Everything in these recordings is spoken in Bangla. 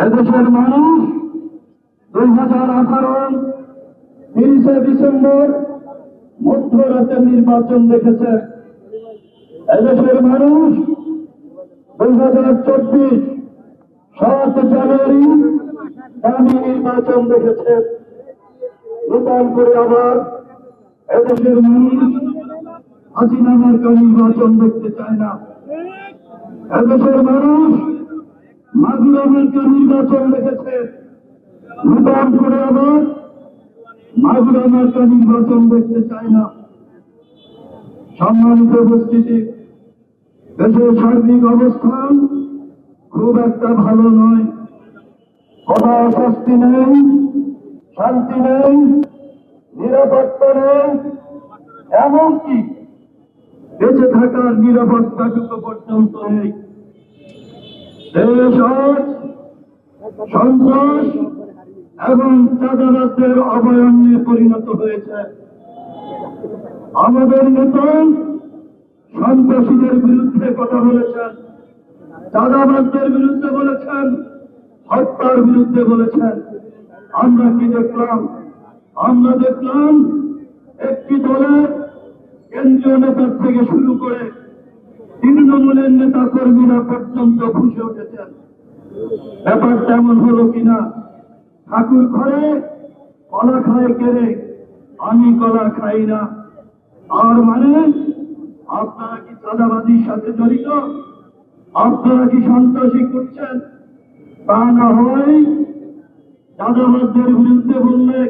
এদেশের মানুষ 2018 30 ডিসেম্বর মধ্যরাতের নির্বাচন দেখেছে। এদেশের মানুষ 2024 7 জানুয়ারি দামি নির্বাচন দেখেছে। নতুন করে আবার এদেশের মানুষ হাসিনা মার্কা নির্বাচন দেখতে চায় না। এদেশের মানুষ মাগুরা মার্কা নির্বাচন দেখেছে। নতুন করে আবার মাগুরা মার্কা নির্বাচন দেখতে চায় না। সম্মানিত উপস্থিতি, দেশের সার্বিক অবস্থান খুব একটা ভালো নয়। কোথাও স্বস্তি নেই, শান্তি নেই, নিরাপত্তা নেই, এমনকি বেঁচে থাকার নিরাপত্তাটুকু পর্যন্ত নেই। দেশ আজ সন্ত্রাস এবং চাঁদাবাজদের অভয়ারণ্যে পরিণত হয়েছে। আমাদের নেতা সন্ত্রাসীদের বিরুদ্ধে কথা বলেছেন, চাঁদাবাজদের বিরুদ্ধে বলেছেন, হত্যার বিরুদ্ধে বলেছেন। আমরা কি দেখলাম? আমরা দেখলাম একটি দলের কেন্দ্রীয় নেতার থেকে শুরু করে তৃণমূলের নেতা কর্মীরা পর্যন্ত ফুঁসে উঠেছেন। ব্যাপারটা এমন হলো কিনা, ঠাকুর ঘরে কলা খায় কেড়ে, আমি কলা খাই না। আর মানে আপনারা কি চাঁদাবাজির সাথে জড়িত? আপনারা কি সন্ত্রাসী করছেন? তা না হয় চাঁদাবাজদের বিরুদ্ধে বললে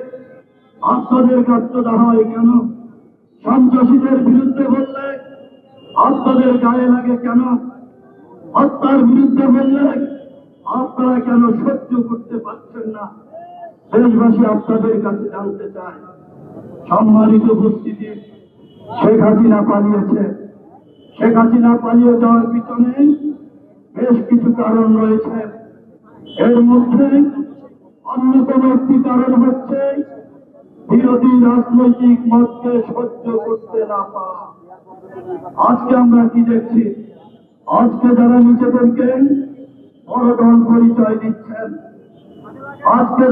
আপনাদের কার্যতা হয় কেন? সন্ত্রাসীদের বিরুদ্ধে বললে আপনাদের গায়ে লাগে কেন? হত্যার বিরুদ্ধে বললে আপনারা কেন সহ্য করতে পারছেন না? দেশবাসী আপনাদের কাছে জানতে চায়। সম্মানিত উপস্থিতি, শেখ হাসিনা পালিয়েছে। শেখ হাসিনা পালিয়ে যাওয়ার পিছনে বেশ কিছু কারণ রয়েছে। এর মধ্যে অন্যতম একটি কারণ হচ্ছে বিরোধী রাজনৈতিক মতকে সহ্য করতে না পারা। আজকে আমরা কি দেখছি? আজকে যারা নিজেদেরকে বড় দল পরিচয় দিচ্ছেন, আজকে